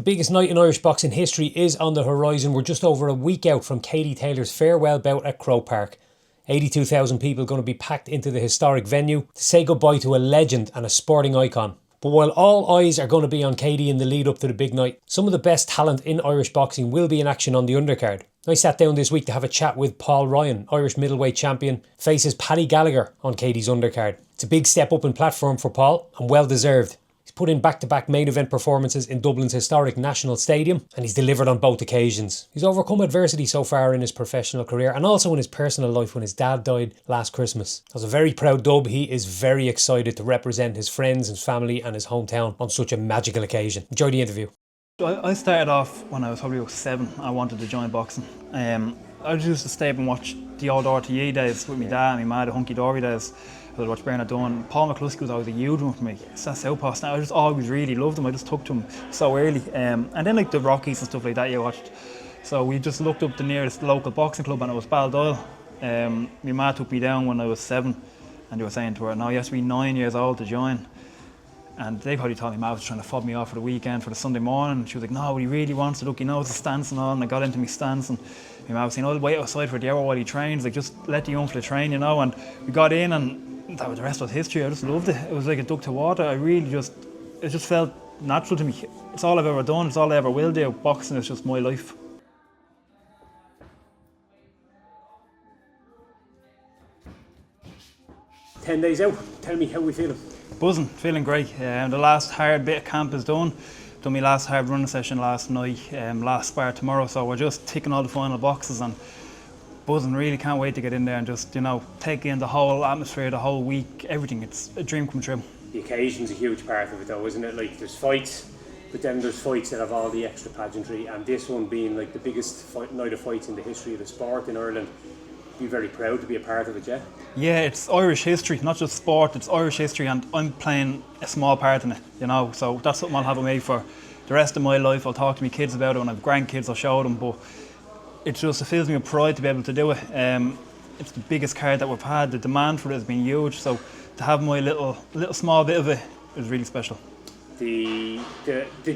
The biggest night in Irish boxing history is on the horizon. We're just over a week out from Katie Taylor's farewell bout at Croke Park. 82,000 people going to be packed into the historic venue to say goodbye to a legend and a sporting icon. But while all eyes are going to be on Katie in the lead up to the big night, some of the best talent in Irish boxing will be in action on the undercard. I sat down this week to have a chat with Paul Ryan, Irish middleweight champion, faces Paddy Gallagher on Katie's undercard. It's a big step up in platform for Paul and well deserved. He's put in back-to-back main event performances in Dublin's historic National Stadium and he's delivered on both occasions. He's overcome adversity so far in his professional career and also in his personal life when his dad died last Christmas. As a very proud dub, he is very excited to represent his friends, his family and his hometown on such a magical occasion. Enjoy the interview. I started off when I was probably about 7. I wanted to join boxing. I just used to stay up and watch the old RTE days with my dad and my mum, the hunky-dory days. I would watch Bernard Dunn. Paul McCluskey was always a huge one for me. It's that southpaw. I just always really loved him. I just took to him so early. And then like the Rockies and stuff like that you watched. So we just looked up the nearest local boxing club and it was Baldoyle. My ma took me down when I was 7 and they were saying to her, no, you have to be 9 years old to join. And they probably thought my ma was trying to fob me off for the weekend, for the Sunday morning. She was like, no, he really wants to look, he knows the stance and all. And I got into my stance and my ma was saying, I'll wait outside for the hour while he trains. Like, just let the young fella train, you know. And we got in and that was the rest was history. I just loved it. It was like a duck to water. It just felt natural to me. It's all I've ever done. It's all I ever will do. Boxing is just my life. "10 days out. Tell me how we feeling." Buzzing, feeling great. The last hard bit of camp is done. Done my last hard running session last night. Last spar tomorrow. So we're just ticking all the final boxes and buzzing. Really can't wait to get in there and just, you know, take in the whole atmosphere, the whole week, everything. It's a dream come true. The occasion's a huge part of it though, isn't it? Like, there's fights, but then there's fights that have all the extra pageantry, and this one being like the biggest night of fights in the history of the sport in Ireland. You're very proud to be a part of it, yeah? Yeah, it's Irish history, not just sport, it's Irish history, and I'm playing a small part in it, you know, so that's something I'll have with me for the rest of my life. I'll talk to my kids about it. When I have grandkids, I'll show them, but it fills me with pride to be able to do it. It's the biggest card that we've had. The demand for it has been huge, so to have my little small bit of it is really special. The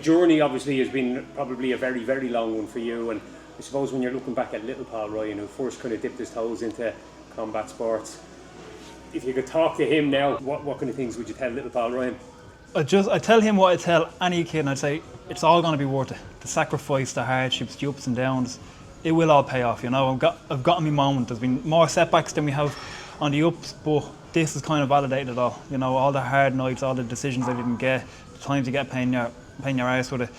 journey obviously has been probably a very, very long one for you, and I suppose when you're looking back at little Paul Ryan, who first kind of dipped his toes into combat sports, if you could talk to him now, what kind of things would you tell little Paul Ryan? I tell him what I tell any kid, and I'd say it's all going to be worth it. The sacrifice, the hardships, the ups and downs, it will all pay off. You know, I've gotten my moment. There's been more setbacks than we have on the ups, but this has kind of validated it all. You know, all the hard nights, all the decisions I didn't get, the times you get pain your arse with it.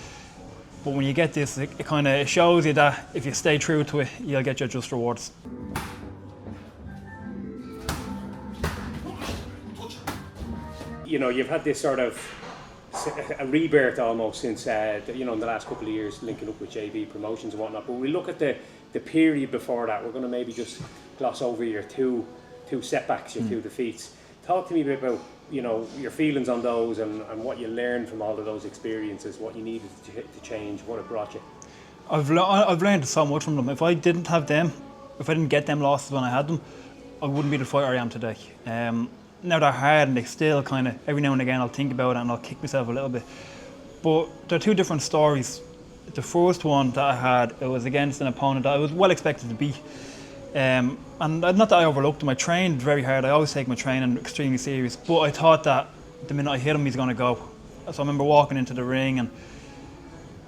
But when you get this, it kind of shows you that if you stay true to it, you'll get your just rewards. You know, you've had this sort of a rebirth almost since, you know, in the last couple of years, linking up with JB Promotions and whatnot. But we look at the period before that. We're going to maybe just gloss over your two setbacks, your two defeats. Talk to me a bit about, you know, your feelings on those and what you learned from all of those experiences, what you needed to change, what it brought you. I've learned so much from them. If I didn't have them, if I didn't get them losses when I had them, I wouldn't be the fighter I am today. Now they're hard and they still kind of, every now and again I'll think about it and I'll kick myself a little bit. But they're two different stories. The first one that I had, it was against an opponent that I was well expected to beat. And not that I overlooked him, I trained very hard. I always take my training extremely serious, but I thought that the minute I hit him, he's going to go. So I remember walking into the ring and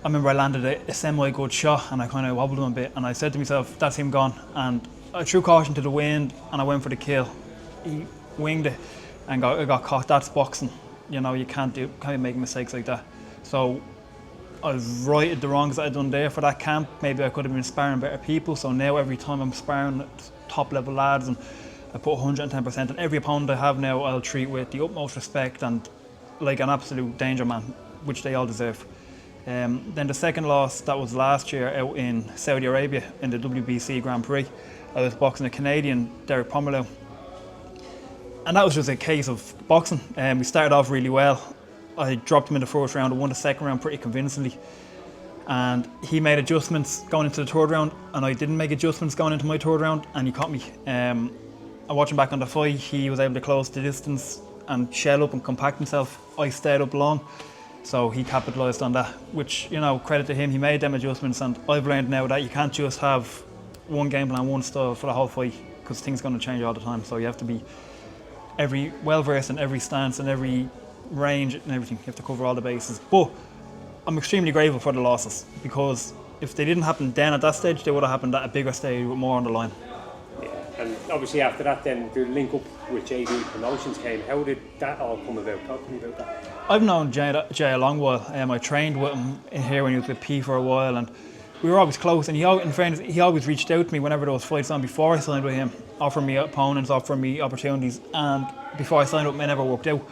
I remember I landed a semi-good shot and I kind of wobbled him a bit and I said to myself, that's him gone. And I threw caution to the wind and I went for the kill. He winged it and got caught. That's boxing. You know, you can't be making mistakes like that. So I've righted the wrongs that I'd done there for that camp. Maybe I could have been sparring better people. So now every time I'm sparring top level lads and I put 110%, and every opponent I have now I'll treat with the utmost respect and like an absolute danger man, which they all deserve. Then the second loss, that was last year out in Saudi Arabia in the WBC Grand Prix. I was boxing a Canadian, Derek Pomerleau. And that was just a case of boxing. We started off really well. I dropped him in the first round and won the second round pretty convincingly. And he made adjustments going into the third round, and I didn't make adjustments going into my third round, and he caught me. I watched him back on the fight. He was able to close the distance and shell up and compact himself. I stayed up long. So he capitalised on that, which, you know, credit to him, he made them adjustments, and I've learned now that you can't just have one game plan, one style for the whole fight, because things are going to change all the time. So you have to be well versed in every stance and every range and everything. You have to cover all the bases. But I'm extremely grateful for the losses, because if they didn't happen then at that stage, they would have happened at a bigger stage with more on the line. Yeah, and obviously after that then the link up with JD Promotions came. How did that all come about? Talk to me about that. I've known Jay a long while. I trained with him in here when he was with P for a while, and we were always close, and in fairness, he always reached out to me whenever there was fights on before I signed with him, offering me opponents, offering me opportunities, and before I signed up, it never worked out.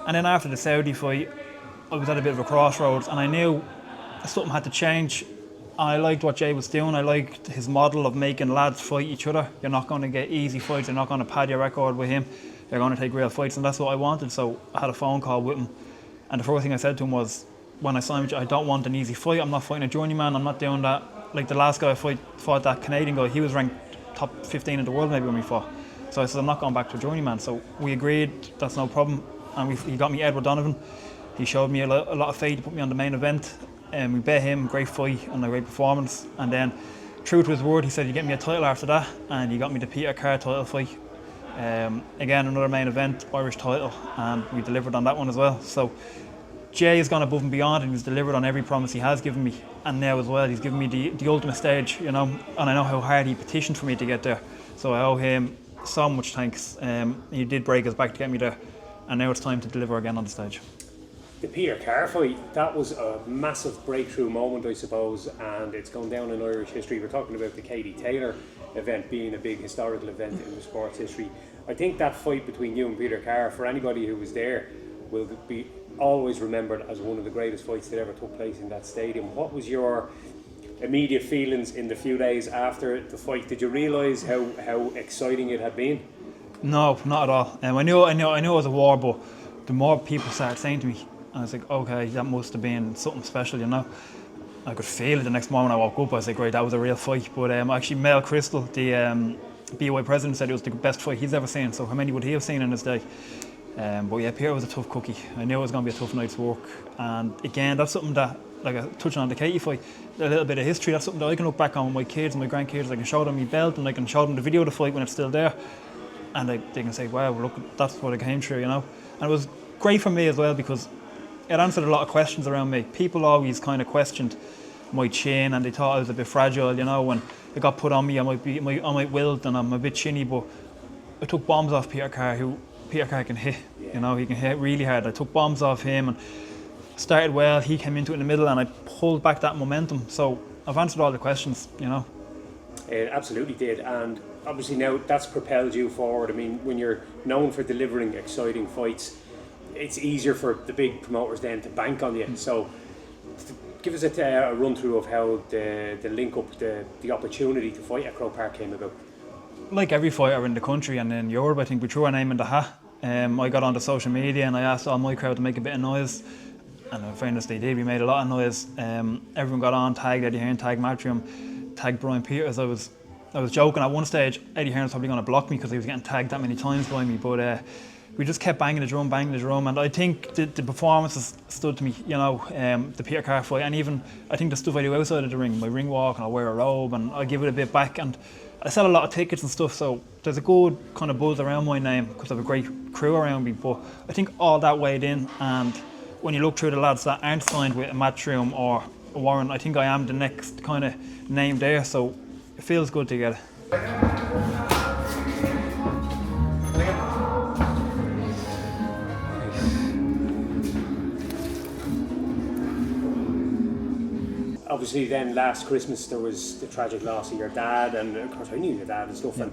And then after the Saudi fight, I was at a bit of a crossroads, and I knew something had to change. I liked what Jay was doing. I liked his model of making lads fight each other. You're not going to get easy fights, you're not going to pad your record with him, you're going to take real fights, and that's what I wanted. So I had a phone call with him, and the first thing I said to him was, when I signed with you, I don't want an easy fight. I'm not fighting a journeyman. I'm not doing that. Like the last guy I fought that Canadian guy, he was ranked top 15 in the world maybe when we fought. So I said, I'm not going back to a journeyman. So we agreed, that's no problem. And he got me Edward Donovan. He showed me a lot of faith to put me on the main event. And we bet him, great fight and a great performance. And then, true to his word, he said, you get me a title after that. And he got me the Peter Carr title fight. Again, another main event, Irish title. And we delivered on that one as well. So Jay has gone above and beyond, and he's delivered on every promise he has given me. And now as well, he's given me the ultimate stage, you know, and I know how hard he petitioned for me to get there. So I owe him so much thanks. He did break his back to get me there, and now it's time to deliver again on the stage. The Peter Carr fight, that was a massive breakthrough moment, I suppose, and it's gone down in Irish history. We're talking about the Katie Taylor event being a big historical event in the sports history. I think that fight between you and Peter Carr, for anybody who was there, will be always remembered as one of the greatest fights that ever took place in that stadium. What was your immediate feelings in the few days after the fight? Did you realise how exciting it had been? No, not at all. I knew it was a war, but the more people started saying to me, I was like, okay, that must have been something special, you know. I could feel it the next morning I woke up. I was like, great, that was a real fight. But actually, Mel Crystal, the BOI president, said it was the best fight he's ever seen. So how many would he have seen in his day? But yeah, Peter was a tough cookie. I knew it was going to be a tough night's work. And again, that's something that, like touching on the Katie fight, a little bit of history, that's something that I can look back on with my kids and my grandkids. I can show them my belt, and I can show them the video of the fight when it's still there. And they can say, wow, look, that's what I came through, you know. And it was great for me as well, because it answered a lot of questions around me. People always kind of questioned my chin, and they thought I was a bit fragile, you know. When it got put on me, I might wilt and I'm a bit chinny, but I took bombs off Peter Carr, who Peter Carr can hit, you know, he can hit really hard. I took bombs off him and started well. He came into it in the middle, and I pulled back that momentum. So I've answered all the questions, you know. It absolutely did, and obviously now that's propelled you forward. I mean, when you're known for delivering exciting fights, it's easier for the big promoters then to bank on you. So give us a run through of how the link up, the opportunity to fight at Croke Park came about. Like every fighter in the country and in Europe, I think we threw our name in the hat. I got onto social media and I asked all my crowd to make a bit of noise, and in fairness they did. We made a lot of noise. Everyone got on, tagged Eddie Hearn, tagged Matchroom, tagged Brian Peters. I was joking at one stage. Eddie Hearn was probably going to block me because he was getting tagged that many times by me, but we just kept banging the drum, and I think the performances stood to me, you know. The Peter Carr fight, and even I think the stuff I do outside of the ring, my ring walk, and I wear a robe and I give it a bit back, and I sell a lot of tickets and stuff, so there's a good kind of buzz around my name because I have a great crew around me. But I think all that weighed in, and when you look through the lads that aren't signed with a Matchroom or a Warren, I think I am the next kind of name there, so it feels good to get it. Obviously then last Christmas there was the tragic loss of your dad, and of course I knew your dad and stuff, and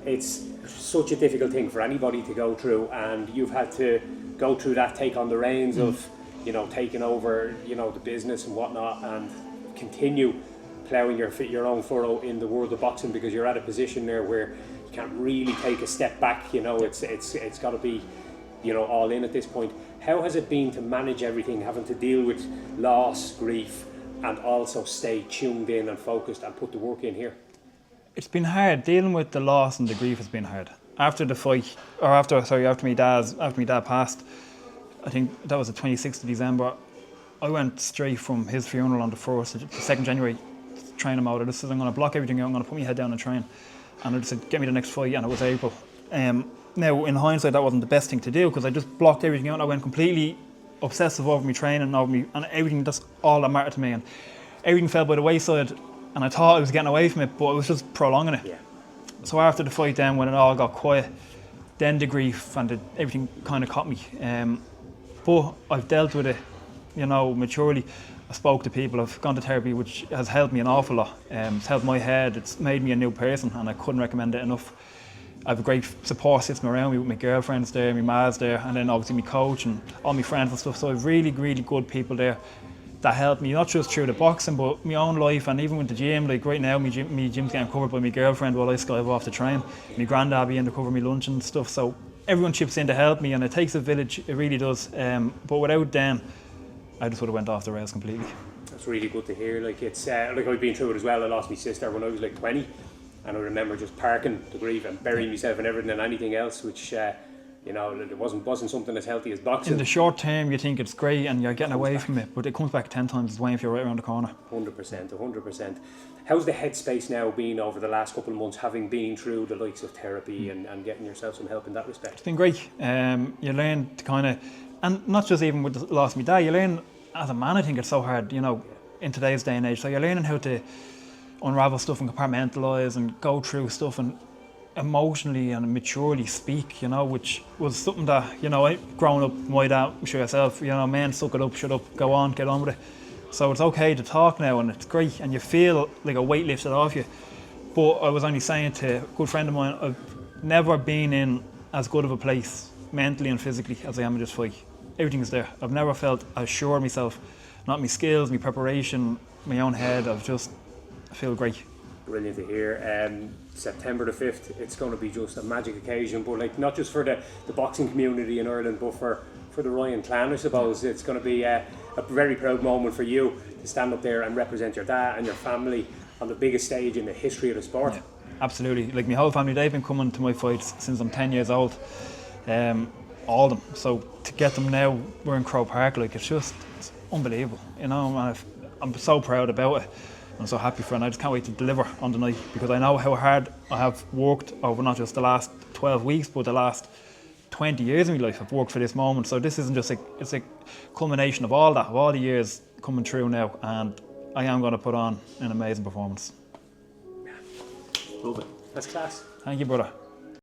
it's such a difficult thing for anybody to go through, and you've had to go through that, take on the reins of, you know, taking over, you know, the business and whatnot, and continue ploughing your own furrow in the world of boxing, because you're at a position there where you can't really take a step back, you know. It's got to be, you know, all in at this point. How has it been to manage everything, having to deal with loss, grief, and also stay tuned in and focused and put the work in here? It's been hard. Dealing with the loss and the grief has been hard. After the fight, or after my dad passed, I think that was the 26th of December, I went straight from his funeral on the 1st to the 2nd January to train him out. I just said, I'm going to block everything out, I'm going to put my head down and train. And I just said, get me the next fight, and it was April. Now, in hindsight, that wasn't the best thing to do because I just blocked everything out and I went completely obsessive over me training, and everything, that's all that mattered to me. And everything fell by the wayside, and I thought I was getting away from it, but I was just prolonging it. Yeah. So after the fight then, when it all got quiet, then the grief and everything kind of caught me. But I've dealt with it, maturely. I spoke to people, I've gone to therapy, which has helped me an awful lot. It's helped my head, it's made me a new person, and I couldn't recommend it enough. I have a great support system around me with my girlfriends there, my ma's there, and then obviously my coach and all my friends and stuff. So I have really, really good people there that help me, not just through the boxing, but my own life, and even with the gym. Like right now, my gym's getting covered by my girlfriend while I skive off to train. My granddad be in to cover my lunch and stuff. So everyone chips in to help me, and it takes a village, it really does. But without them, I just would have went off the rails completely. That's really good to hear. Like it's like I've been through it as well. I lost my sister when I was like 20, and I remember just parking the grief and burying myself and everything and anything else, which it wasn't something as healthy as boxing. In the short term, you think it's great and you're getting away from it, but it comes back 10 times as well if you're right around the corner. 100%. How's the headspace now been over the last couple of months, having been through the likes of therapy and getting yourself some help in that respect? It's been great. You learn to kind of, and not just even with the loss of my dad, you learn as a man, I think it's so hard, in today's day and age. So you're learning how to unravel stuff and compartmentalise and go through stuff and emotionally and maturely speak, which was something that, growing up, my dad, I'm sure yourself, men, suck it up, shut up, go on, get on with it. So it's okay to talk now, and it's great, and you feel like a weight lifted off you. But I was only saying to a good friend of mine, I've never been in as good of a place mentally and physically as I am in this fight. Everything's there. I've never felt as sure of myself, not my skills, my preparation, my own head. I feel great. Brilliant to hear. September the 5th, it's going to be just a magic occasion, but like not just for the boxing community in Ireland, but for the Ryan clan, I suppose. It's going to be a very proud moment for you to stand up there and represent your dad and your family on the biggest stage in the history of the sport. Yeah, absolutely. Like my whole family, they've been coming to my fights since I'm 10 years old. All of them. So to get them now, we're in Croke Park, it's unbelievable. I'm so proud about it. I'm so happy for it, and I just can't wait to deliver on the night, because I know how hard I have worked over not just the last 12 weeks, but the last 20 years of my life. I've worked for this moment, so this isn't just it's a culmination of all that, of all the years coming through now, and I am going to put on an amazing performance. Love it. That's class. Thank you, brother.